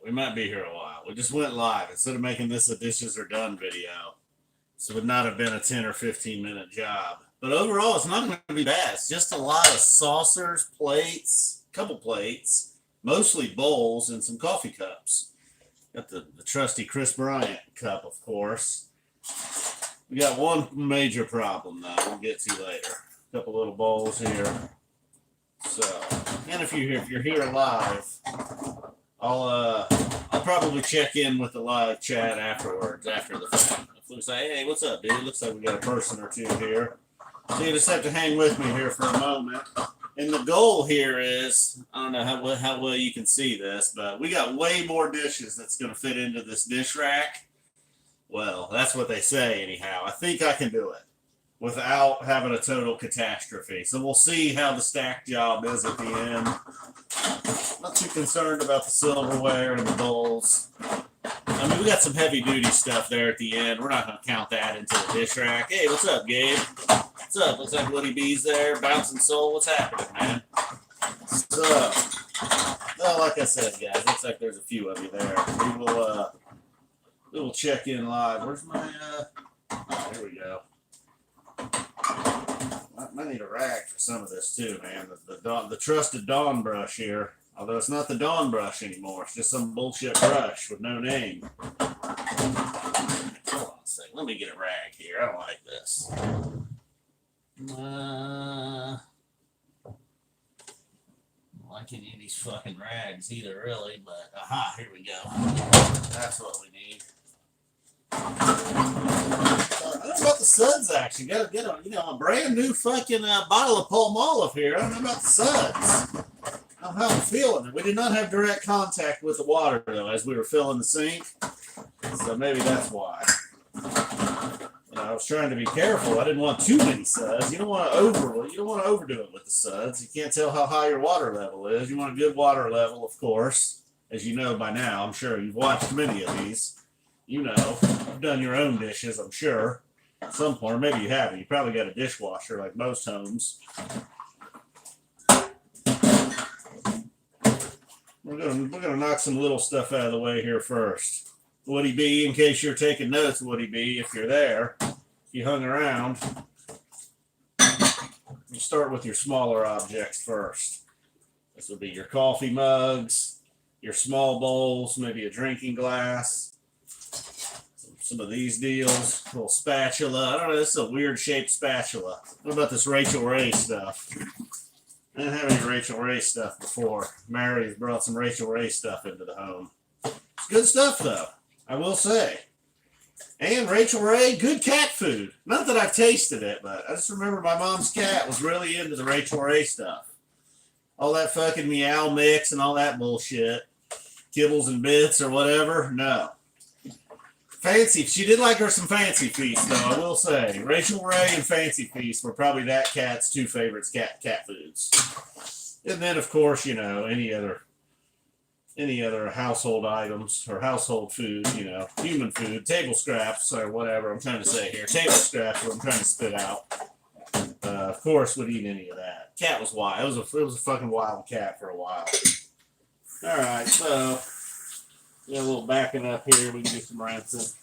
We might be here a while. We just went live. Instead of making this a dishes are done video, this would not have been a 10 or 15-minute job. But overall, it's not going to be bad. It's just a lot of saucers, plates, a couple plates, mostly bowls, and some coffee cups. Got the trusty Chris Bryant cup, of course. We got one major problem, though, we'll get to later. A couple little bowls here. So, and if you're here live, I'll probably check in with the live chat afterwards, after the fact. If we say, hey, what's up, dude? Looks like we got a person or two here. So you just have to hang with me here for a moment. And the goal here is, I don't know how well you can see this, but we got way more dishes that's going to fit into this dish rack. Well, that's what they say anyhow. I think I can do it without having a total catastrophe. So we'll see how the stack job is at the end. Not too concerned about the silverware and the bowls. I mean, we got some heavy duty stuff there at the end. We're not going to count that into the dish rack. Hey, what's up, Gabe? What's up? Looks like Woody B's there. Bouncing Soul. What's happening, man? So, well, like I said, guys, looks like there's a few of you there. We will check in live. Where's my, oh, here we go. I need a rag for some of this too, man. The trusted Dawn brush here. Although it's not the Dawn brush anymore. It's just some bullshit brush with no name. Hold on a second. Let me get a rag here. I don't like this. Don't like any of these fucking rags either, really. But, aha, here we go. That's what we need. I don't know about the suds, actually. Got to get a brand new fucking bottle of Palmolive here. I don't know about the suds. I don't know how I'm feeling. We did not have direct contact with the water, though, as we were filling the sink. So maybe that's why. I was trying to be careful. I didn't want too many suds. You don't want to overdo it with the suds. You can't tell how high your water level is. You want a good water level, of course. As you know by now, I'm sure you've watched many of these. You know, you've done your own dishes, I'm sure. At some point, or maybe you haven't. You probably got a dishwasher like most homes. We're gonna knock some little stuff out of the way here first. Woody B, in case you're taking notes, Woody B, if you're there, if you hung around, you start with your smaller objects first. This would be your coffee mugs, your small bowls, maybe a drinking glass. Some of these deals, a little spatula. I don't know, this is a weird shaped spatula. What about this Rachel Ray stuff? I didn't have any Rachel Ray stuff before. Mary's brought some Rachel Ray stuff into the home. It's good stuff, though, I will say. And Rachel Ray, good cat food. Not that I've tasted it, but I just remember my mom's cat was really into the Rachel Ray stuff. All that fucking meow mix and all that bullshit. Kibbles and bits or whatever, no. Fancy. She did like her some Fancy Feast, though, I will say. Rachel Ray and Fancy Feast were probably that cat's two favorites cat foods. And then, of course, you know, any other household items or household food, you know, human food, table scraps or whatever I'm trying to say here. Table scraps, what I'm trying to spit out. Of course, would eat any of that. Cat was wild. It was a fucking wild cat for a while. All right, so... a little backing up here, we can do some rinsing.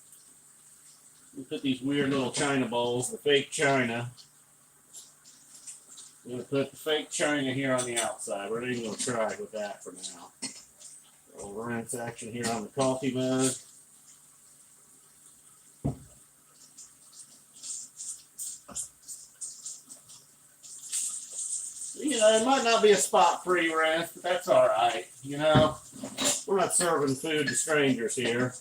We put these weird little china bowls, the fake china. We're going to put the fake china here on the outside. We're not even going to try with that for now. A little rinse action here on the coffee mug. You know, it might not be a spot-free rinse, but that's all right. You know, we're not serving food to strangers here.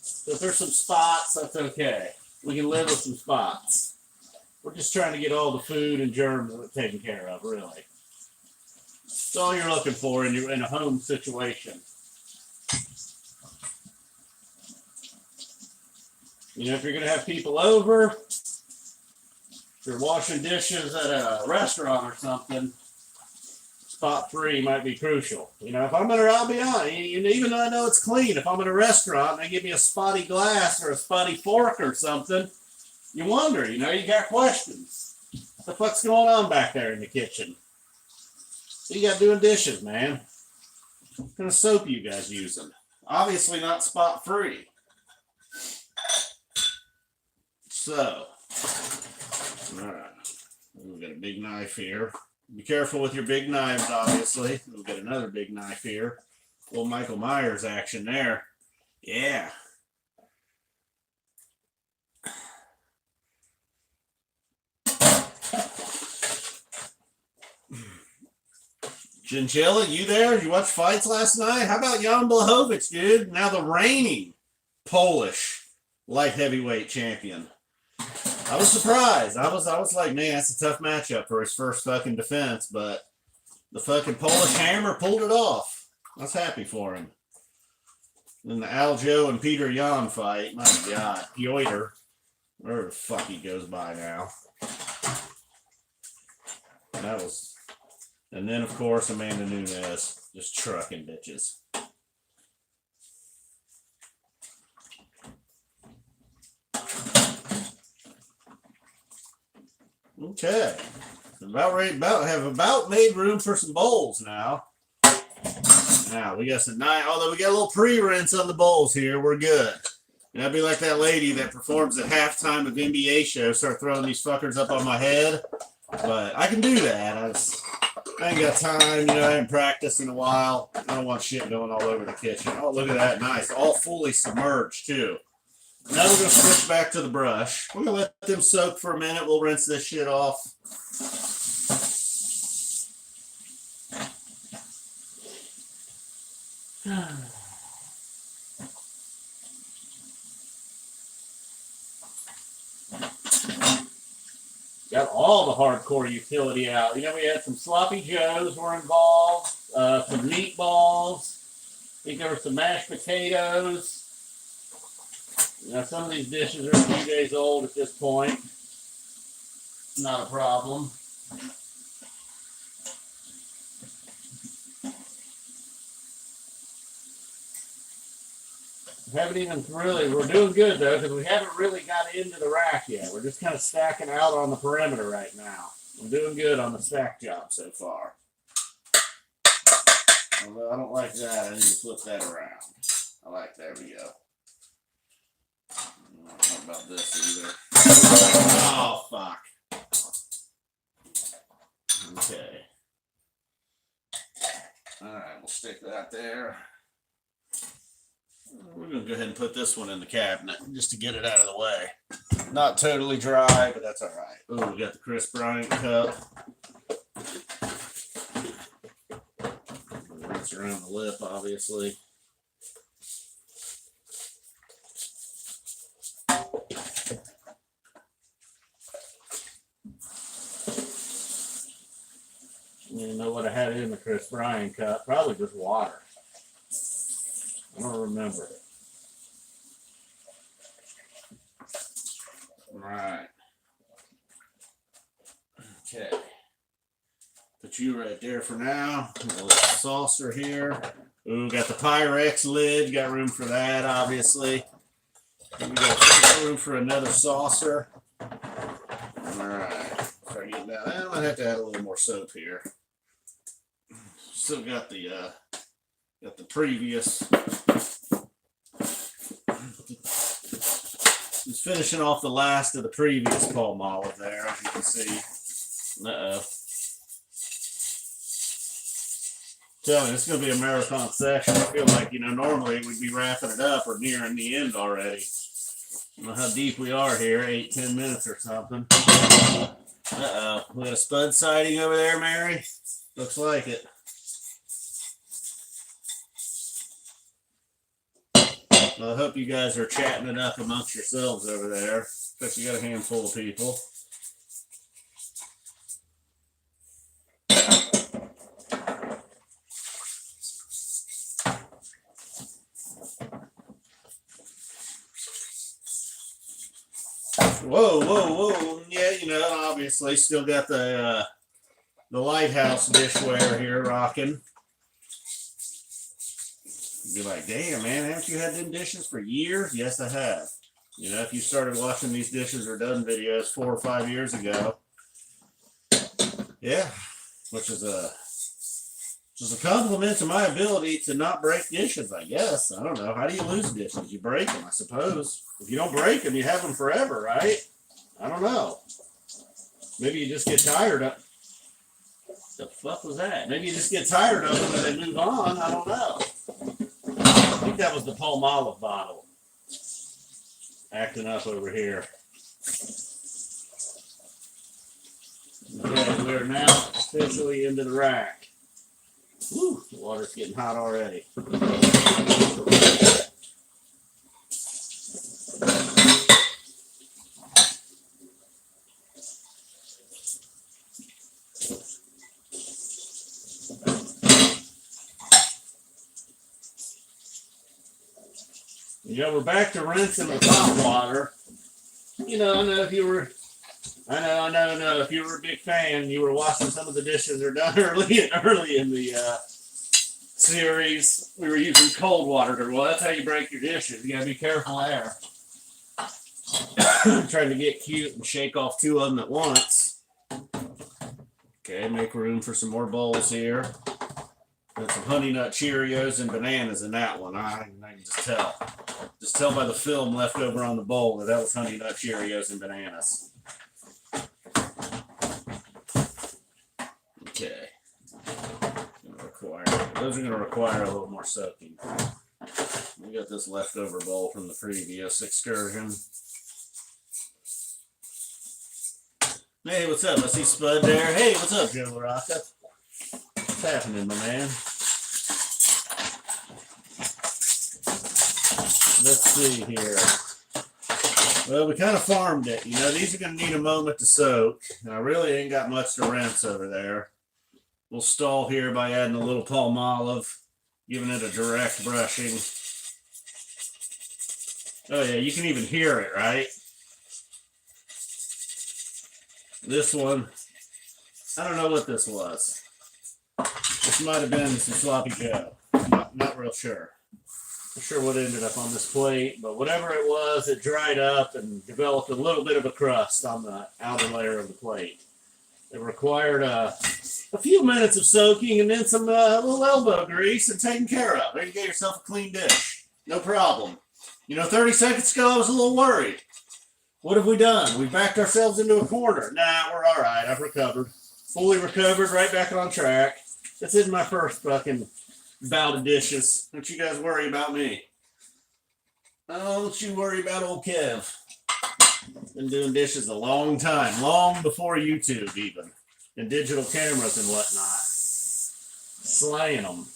So if there's some spots, that's okay. We can live with some spots. We're just trying to get all the food and germs taken care of, really. That's all you're looking for in a home situation. You know, if you're going to have people over, if you're washing dishes at a restaurant or something, spot free might be crucial. You know, if I'll be honest, even though I know it's clean, if I'm in a restaurant and they give me a spotty glass or a spotty fork or something, you wonder, you know, you got questions. What the fuck's going on back there in the kitchen? What you got doing dishes, man? What kind of soap you guys using? Obviously not spot free. So, all right, we've got a big knife here. Be careful with your big knives, obviously. We've got another big knife here. Little Michael Myers action there. Yeah. Chinchilla, you there? You watch fights last night? How about Jan Blachowicz, dude? Now the reigning Polish light heavyweight champion. I was surprised. I was like, man, that's a tough matchup for his first fucking defense, but the fucking Polish Hammer pulled it off. I was happy for him. Then the Aljo and Peter Yan fight. My God, Piotr, where the fuck he goes by now. That was, and then of course Amanda Nunes just trucking bitches. Okay, have about made room for some bowls now. Now we got some nice, although we got a little pre-rinse on the bowls here, we're good. And I'd be like that lady that performs at halftime of NBA shows, start throwing these fuckers up on my head. But I can do that. I ain't got time, you know, I haven't practiced in a while. I don't want shit going all over the kitchen. Oh, look at that, nice. All fully submerged too. Now we're gonna switch back to the brush. We're gonna let them soak for a minute. We'll rinse this shit off. Got all the hardcore utility out. You know, we had some sloppy joes were involved, some meatballs. I think there were some mashed potatoes. Now, some of these dishes are a few days old at this point. Not a problem. Haven't even really, we're doing good though, because we haven't really got into the rack yet. We're just kind of stacking out on the perimeter right now. I'm doing good on the stack job so far. Although I don't like that, I need to flip that around. I like, there we go. I don't know about this either. Oh, fuck. Okay. Alright, we'll stick that there. We're going to go ahead and put this one in the cabinet just to get it out of the way. Not totally dry, but that's alright. Oh, we got the Chris Bryant cup. Rinse around the lip, obviously. You know what I had in the Chris Bryant cup? Probably just water. I don't remember. Right. Okay. Put you right there for now. A little saucer here. Ooh, got the Pyrex lid. Got room for that, obviously. We got room for another saucer. Alright. Start getting down. I might have to add a little more soap here. Still got the previous. Just finishing off the last of the previous palm olive there, as you can see. Uh-oh. Tell me, it's going to be a marathon session. I feel like, you know, normally we'd be wrapping it up or nearing the end already. I don't know how deep we are here, 8-10 minutes or something. Uh-oh. We got a spud sighting over there, Mary? Looks like it. Well, I hope you guys are chatting it up amongst yourselves over there. But you got a handful of people. Whoa, whoa, whoa. Yeah, you know, obviously still got the Lighthouse dishware here rocking. You're like, damn, man, haven't you had them dishes for years? Yes, I have. You know, if you started watching these dishes are done videos 4 or 5 years ago. Yeah, which is It's a compliment to my ability to not break dishes, I guess. I don't know. How do you lose dishes? You break them, I suppose. If you don't break them, you have them forever, right? I don't know. Maybe you just get tired of. The fuck was that? Maybe you just get tired of them and they move on. I don't know. I think that was the Palmolive bottle acting up over here. Okay, we're now officially into the rack. Woo, the water's getting hot already. We're back to rinsing the top water. I know if you were if you were a big fan, you were watching some of the dishes are done early in the series. We were using cold water. Well, that's how you break your dishes. You gotta be careful there. Trying to get cute and shake off two of them at once. Okay, make room for some more bowls here. Got some Honey Nut Cheerios and bananas in that one. I can just tell. Just tell by the film left over on the bowl that was Honey Nut Cheerios and bananas. Okay. Those are going to require a little more soaking. We got this leftover bowl from the previous excursion. Hey, what's up? I see Spud there. Hey, what's up, Joe LaRocca? What's happening, my man? Let's see here. Well, we kind of farmed it. These are going to need a moment to soak. I really ain't got much to rinse over there. We'll stall here by adding a little Palmolive, giving it a direct brushing. Oh yeah, you can even hear it, right? This one, I don't know what this was. This might have been some sloppy Joe. Not real sure. Not sure what ended up on this plate, but whatever it was, it dried up and developed a little bit of a crust on the outer layer of the plate. It required a few minutes of soaking and then some little elbow grease and taken care of. There you get yourself a clean dish. No problem. 30 seconds ago, I was a little worried. What have we done? We backed ourselves into a corner. Nah, we're all right. I've recovered. Fully recovered, right back on track. This isn't my first fucking bout of dishes. Don't you guys worry about me. Don't you worry about old Kev. Been doing dishes a long time. Long before YouTube even. And digital cameras and whatnot. Slaying them.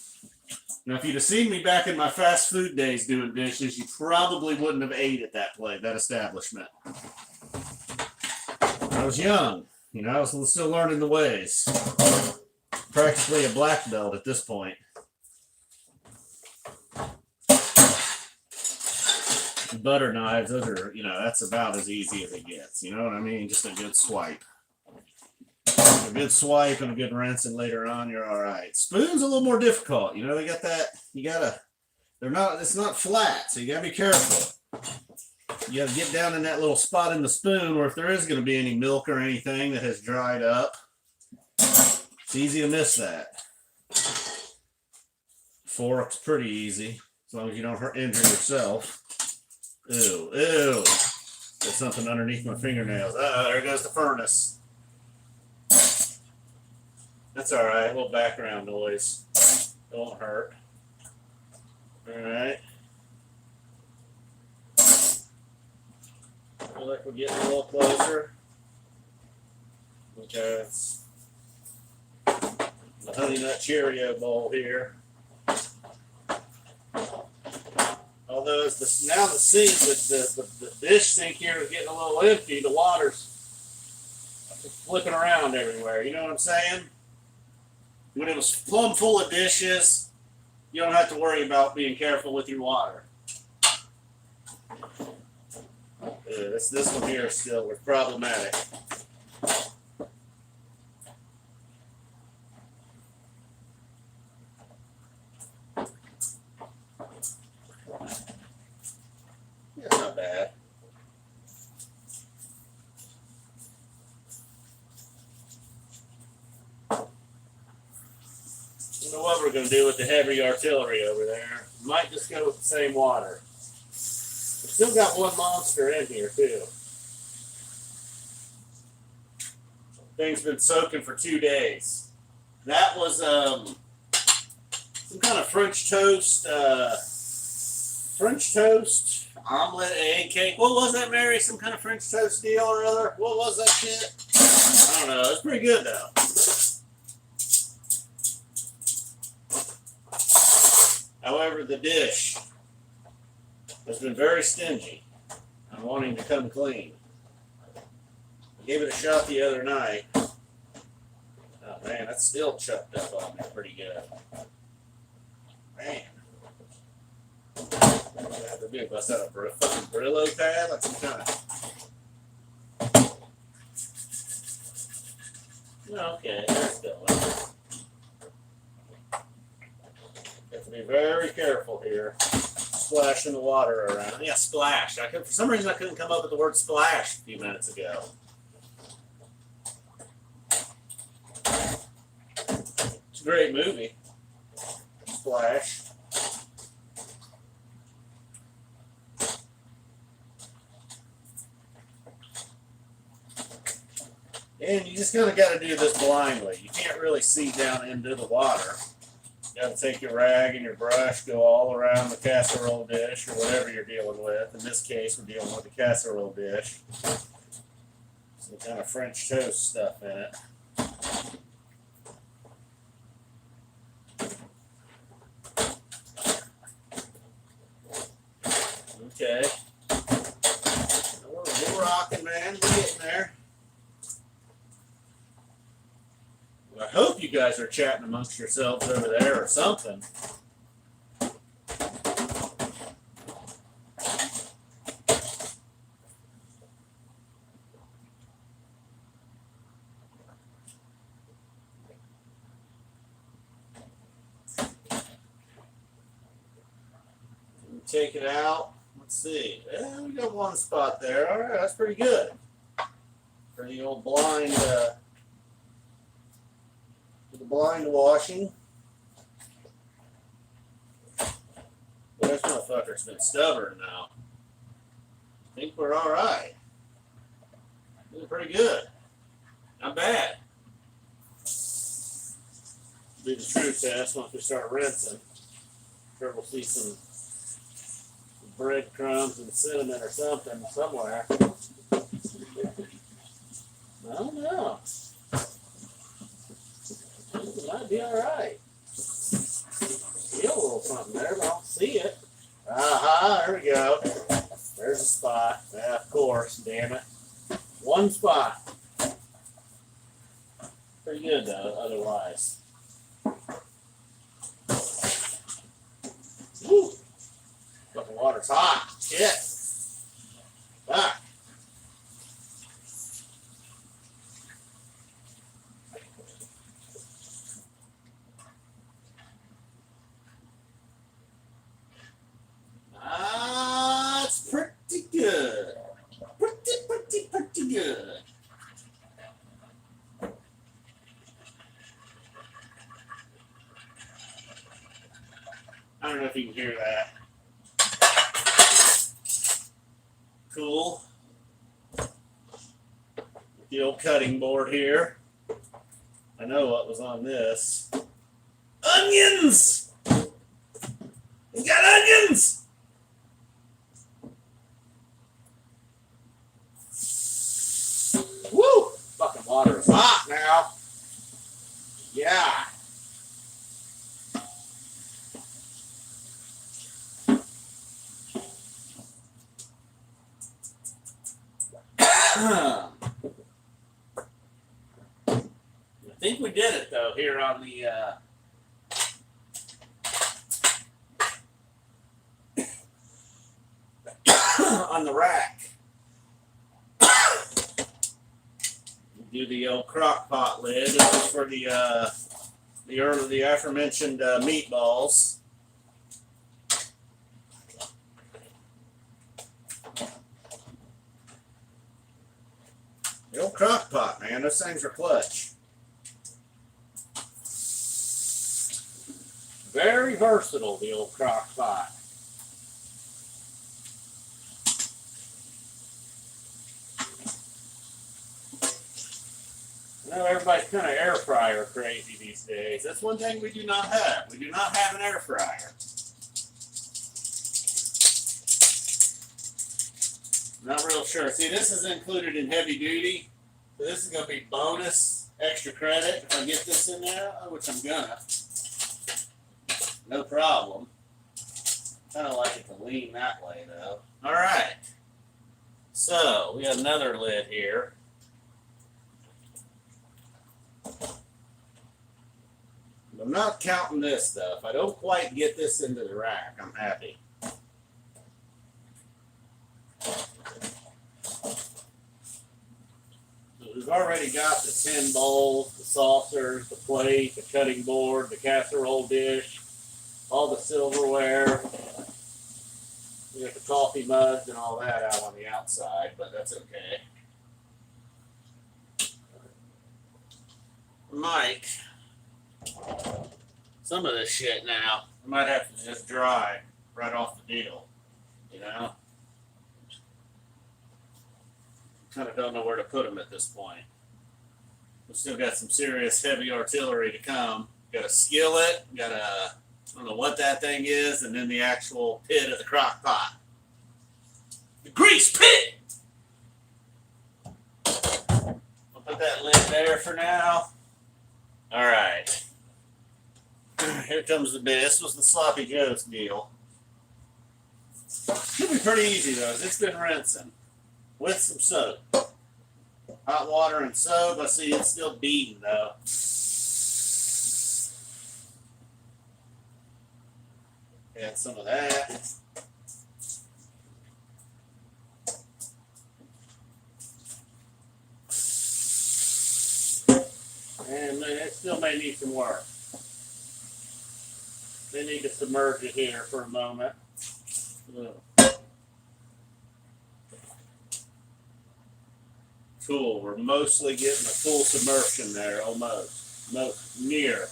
Now, if you'd have seen me back in my fast food days doing dishes, you probably wouldn't have ate at that establishment. I was young. I was still learning the ways. Practically a black belt at this point. Butter knives, those are, that's about as easy as it gets. You know what I mean? Just a good swipe. A good swipe and a good rinsing later on, you're all right. Spoons a little more difficult. They got that. It's not flat, so you gotta be careful. You gotta get down in that little spot in the spoon where if there is gonna be any milk or anything that has dried up, it's easy to miss that. Fork's pretty easy, as long as you don't injure yourself. Ew. There's something underneath my fingernails. There goes the furnace. That's all right. A little background noise. It won't hurt. All right. Feel like we're getting a little closer. Okay, it's the Honey Nut Cheerio bowl here. Although now the sink, the dish sink here is getting a little empty. The water's flipping around everywhere. You know what I'm saying? When it was plumb full of dishes, you don't have to worry about being careful with your water. This one here still was problematic. That's not bad. What going to do with the heavy artillery over there. Might just go with the same water. We've still got one monster in here, too. Thing's been soaking for 2 days. That was some kind of French toast omelet, egg cake. What was that, Mary? Some kind of French toast deal or other? What was that shit? I don't know. It's pretty good, though. However, the dish has been very stingy. I'm wanting to come clean. I gave it a shot the other night. Oh, man, that's still chucked up on me pretty good. Man. What do I have to do? Bust out a fucking Brillo pad? Like some kind of... No, okay, there's going. Have to be very careful here. Splashing the water around. Yeah, splash. For some reason, I couldn't come up with the word splash a few minutes ago. It's a great movie. Splash. And you just kind of got to do this blindly. You can't really see down into the water. You got to take your rag and your brush, go all around the casserole dish or whatever you're dealing with. In this case, we're dealing with a casserole dish. Some kind of French toast stuff in it. Okay. We're rocking, man. We're getting there. I hope you guys are chatting amongst yourselves over there or something. Take it out. Let's see. Yeah, we got one spot there. All right, that's pretty good. For the old blind... the blind washing. Well, this motherfucker's been stubborn now. I think we're all right. Doing pretty good. Not bad. Do the true test once we start rinsing. Sure, we'll see some breadcrumbs and cinnamon or something somewhere. I don't know. It might be alright. Feel a little something there, but I don't see it. Aha, there we go. There's a spot. Yeah, of course, damn it. One spot. Pretty good though, otherwise. Woo! Fucking water's hot. Shit. Fuck. It's pretty good. Pretty good. I don't know if you can hear that. Cool. The old cutting board here. I know what was on this. Onions! We got onions! Woo! Fucking water is hot now. Yeah. I think we did it though here on the on the rack. Do the old crock pot lid. This is for the aforementioned meatballs. The old crock pot, man. Those things are clutch. Very versatile, the old crock pot. I know everybody's kind of air fryer crazy these days. That's one thing we do not have. We do not have an air fryer. Not real sure. See, this is included in heavy duty. So this is going to be bonus extra credit if I get this in there, which I'm gonna. No problem. Kind of like it to lean that way though. All right. So we got another lid here. I'm not counting this though. If I don't quite get this into the rack, I'm happy. So we've already got the tin bowls, the saucers, the plate, the cutting board, the casserole dish, all the silverware. We got the coffee mugs and all that out on the outside, but that's okay. Mike. Some of this shit now, I might have to just dry right off the deal, you know? Kind of don't know where to put them at this point. We've still got some serious heavy artillery to come. Got a skillet, got a, I don't know what that thing is, and then the actual pit of the crock pot. The grease pit! I'll put that lid there for now. All right. Here comes the bit. This was the sloppy joe's deal. Should be pretty easy though. It's been rinsing with some soap. Hot water and soap. I see it's still beating though. Add some of that. And it still may need some work. They need to submerge it here for a moment. Cool. We're mostly getting a full submersion there, almost. Most near.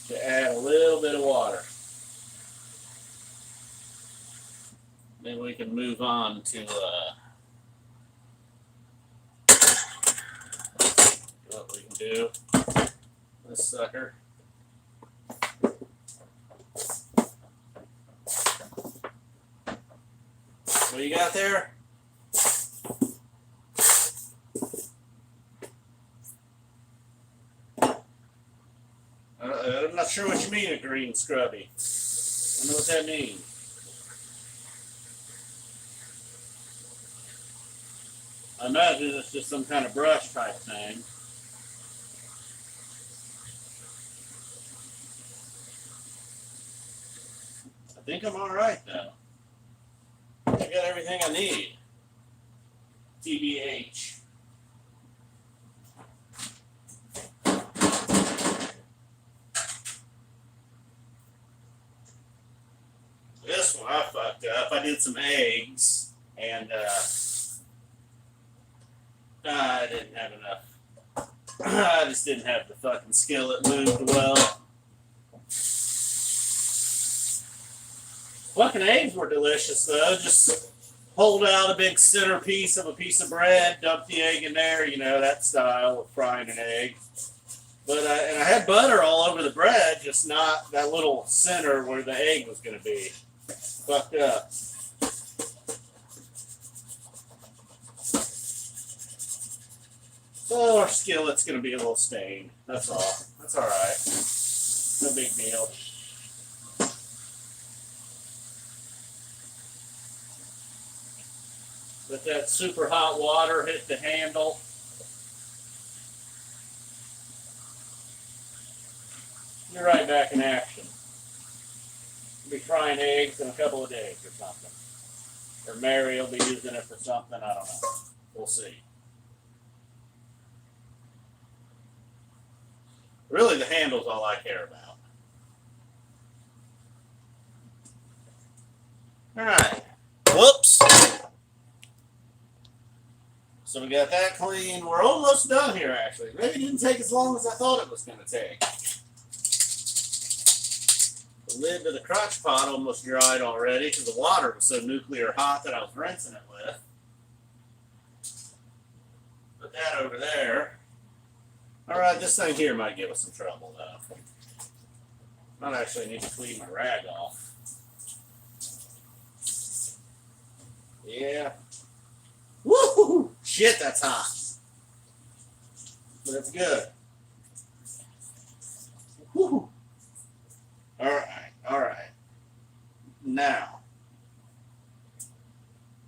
To add a little bit of water. Then we can move on to what we can do. This sucker. What you got there? I'm not sure what you mean, a green scrubby. I don't know what that means. I imagine it's just some kind of brush type thing. I think I'm all right though. I got everything I need. TBH. This one I fucked up. I did some eggs and I didn't have enough. I just didn't have the fucking skillet moved well. Fucking eggs were delicious though. Just hold out a big centerpiece of a piece of bread, dump the egg in there, you know, that style of frying an egg. But and I had butter all over the bread, just not that little center where the egg was going to be. Fucked up. So our skillet's going to be a little stained. That's all. That's all right. No big deal. Let that super hot water hit the handle. You're right back in action. We'll be frying eggs in a couple of days or something. Or Mary will be using it for something, I don't know. We'll see. Really, the handle's all I care about. All right. Whoops. So we got that clean. We're almost done here, actually. Maybe it didn't take as long as I thought it was going to take. lid to the crotch pot almost dried already because the water was so nuclear hot that I was rinsing it with. Put that over there. All right, this thing here might give us some trouble, though. Might actually need to clean my rag off. Yeah. Woo! Shit, that's hot. But it's good. Woo! All right. Now,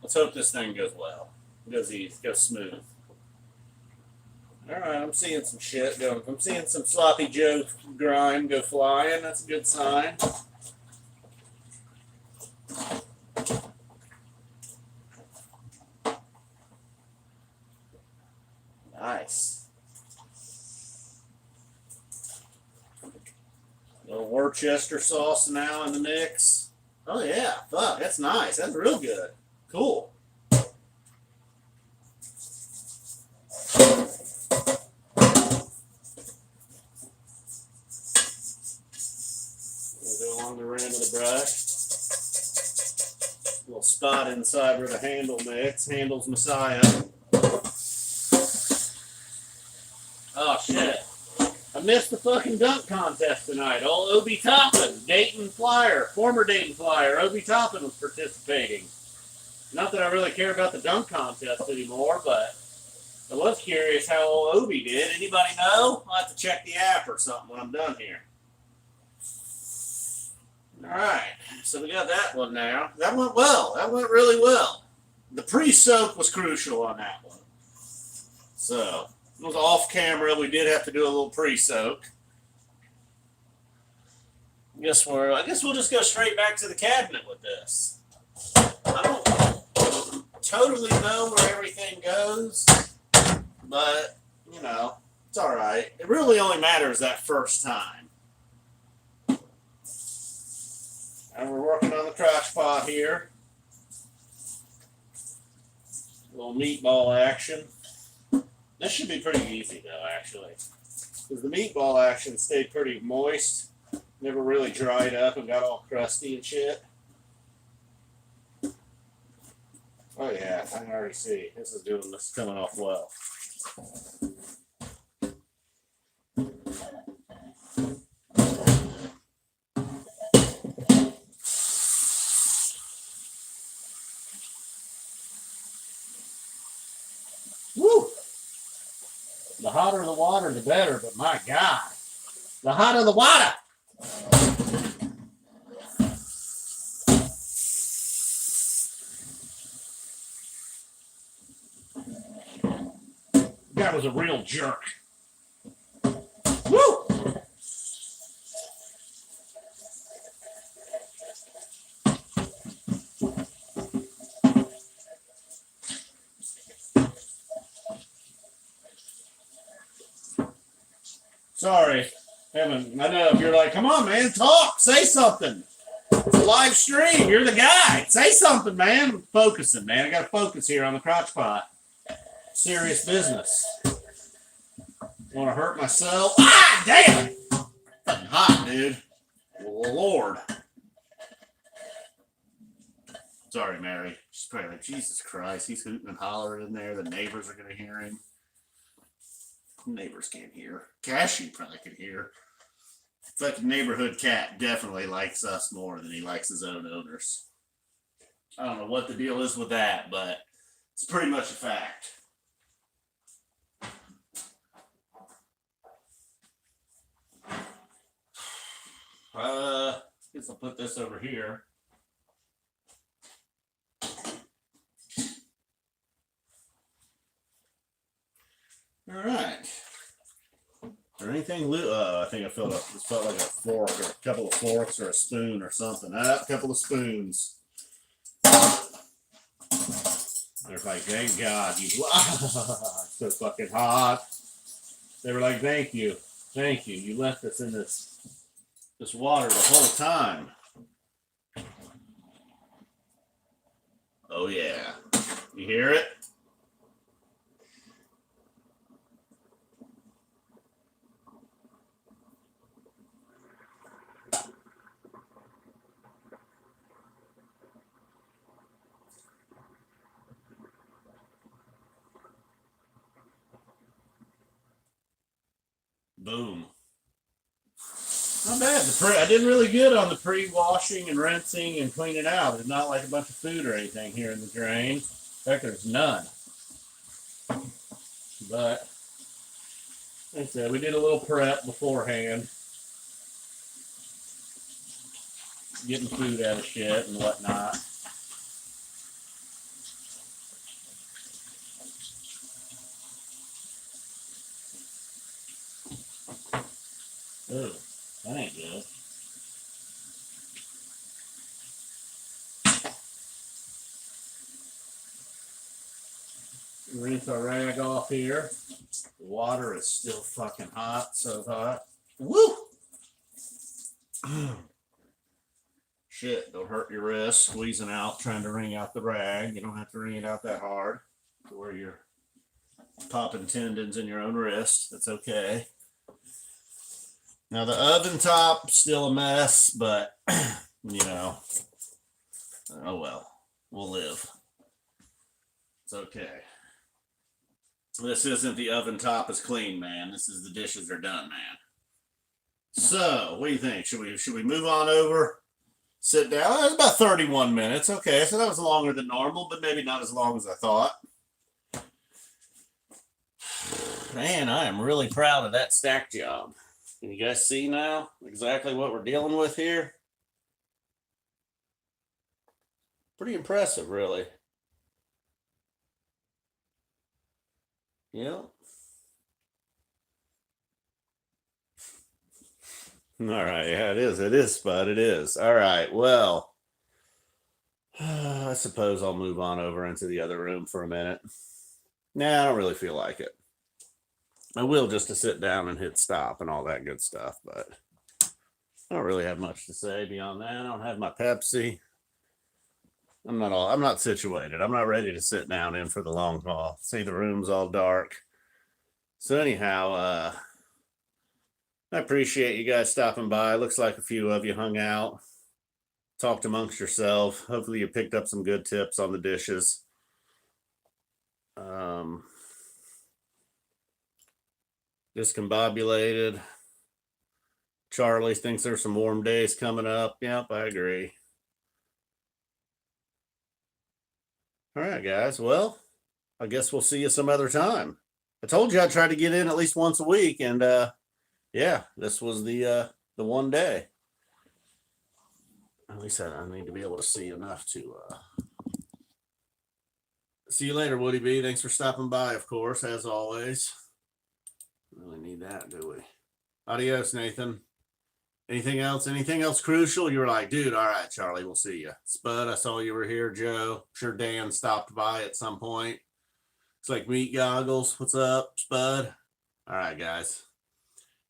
let's hope this thing goes well. Goes easy, goes smooth. All right, I'm seeing some shit going. I'm seeing some sloppy Joe grime go flying. That's a good sign. Nice. A little Worcester sauce now in the mix. Oh yeah, fuck, that's nice. That's real good. Cool. Go along the rim of the brush. A little spot inside where the handle mix. Handles Messiah. Oh shit. I missed the fucking dunk contest tonight. Old Obi Toppin, Dayton Flyer, former Dayton Flyer, Obi Toppin was participating. Not that I really care about the dunk contest anymore, but I was curious how old Obi did. Anybody know? I'll have to check the app or something when I'm done here. Alright, so we got that one now. That went well. That went really well. The pre-soak was crucial on that one. So, it was off camera. We did have to do a little pre-soak. I guess we'll just go straight back to the cabinet with this. I don't totally know where everything goes, but, you know, it's alright. It really only matters that first time. And we're working on the crotch pot here. A little meatball action. This should be pretty easy though, actually. Because the meatball action stayed pretty moist. Never really dried up and got all crusty and shit. Oh yeah, I can already see. This is coming off well. Woo! The hotter the water, the better, but my God. The hotter the water! That was a real jerk. Woo! Sorry, Evan. I know if you're like, come on, man, talk, say something. It's a live stream. You're the guy. Say something, man. I'm focusing, man. I got to focus here on the crotch pot. Serious business. Want to hurt myself? Ah, damn it! Fucking hot, dude. Lord. Sorry, Mary. She's probably like, Jesus Christ, he's hooting and hollering in there. The neighbors are going to hear him. Neighbors can't hear. Cashew probably could hear. Fucking neighborhood cat definitely likes us more than he likes his own owners. I don't know what the deal is with that, but it's pretty much a fact. Guess I'll put this over here. All right. Is there anything I think I felt like a fork or a couple of forks or a spoon or something. A couple of spoons. They're like, thank God you. So fucking hot. They were like, thank you. You left us in this water the whole time. Oh yeah. You hear it? Boom. Not bad. I did really good on the pre-washing and rinsing and cleaning out. There's not like a bunch of food or anything here in the drain. In fact, there's none. But like I said, we did a little prep beforehand. Getting food out of shit and whatnot. Ooh, that ain't good. Rinse our rag off here. The water is still fucking hot, so hot. Woo! Shit, don't hurt your wrist squeezing out, trying to wring out the rag. You don't have to wring it out that hard to where you're popping tendons in your own wrist. That's okay. Now the oven top, still a mess, but you know, oh well, we'll live. It's okay. This isn't the oven top is clean, man. This is the dishes are done, man. So, what do you think? Should we move on over? Sit down. It's about 31 minutes. Okay, so that was longer than normal, but maybe not as long as I thought. Man, I am really proud of that stack job. Can you guys see now exactly what we're dealing with here? Pretty impressive, really. Yeah. All right, yeah, it is, Spud, it is. All right, well, I suppose I'll move on over into the other room for a minute. Nah, I don't really feel like it. I will just to sit down and hit stop and all that good stuff, but I don't really have much to say beyond that. I don't have my Pepsi. I'm not situated. I'm not ready to sit down in for the long haul. See, the room's all dark. So anyhow, I appreciate you guys stopping by. Looks like a few of you hung out, talked amongst yourself. Hopefully you picked up some good tips on the dishes. Discombobulated. Charlie thinks there's some warm days coming up. Yep, I agree. All right, guys. Well, I guess we'll see you some other time. I told you I'd try to get in at least once a week, and yeah, this was the one day. At least I need to be able to see enough to see you later, Woody B. Thanks for stopping by, of course, as always. Really need that, do we? Adios, Nathan. Anything else? Anything else crucial? You were like, dude, all right, Charlie, we'll see you. Spud, I saw you were here. Joe, I'm sure Dan stopped by at some point. It's like Meat Goggles. What's up, Spud? All right, guys.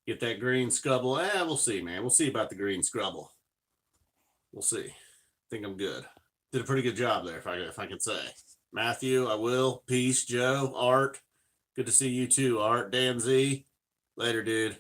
Get that green scrubble. We'll see, man. We'll see about the green scrubble. We'll see. I think I'm good. Did a pretty good job there, if I could say. Matthew, I will. Peace, Joe, Art. Good to see you too, Art. Dan Z. Later, dude.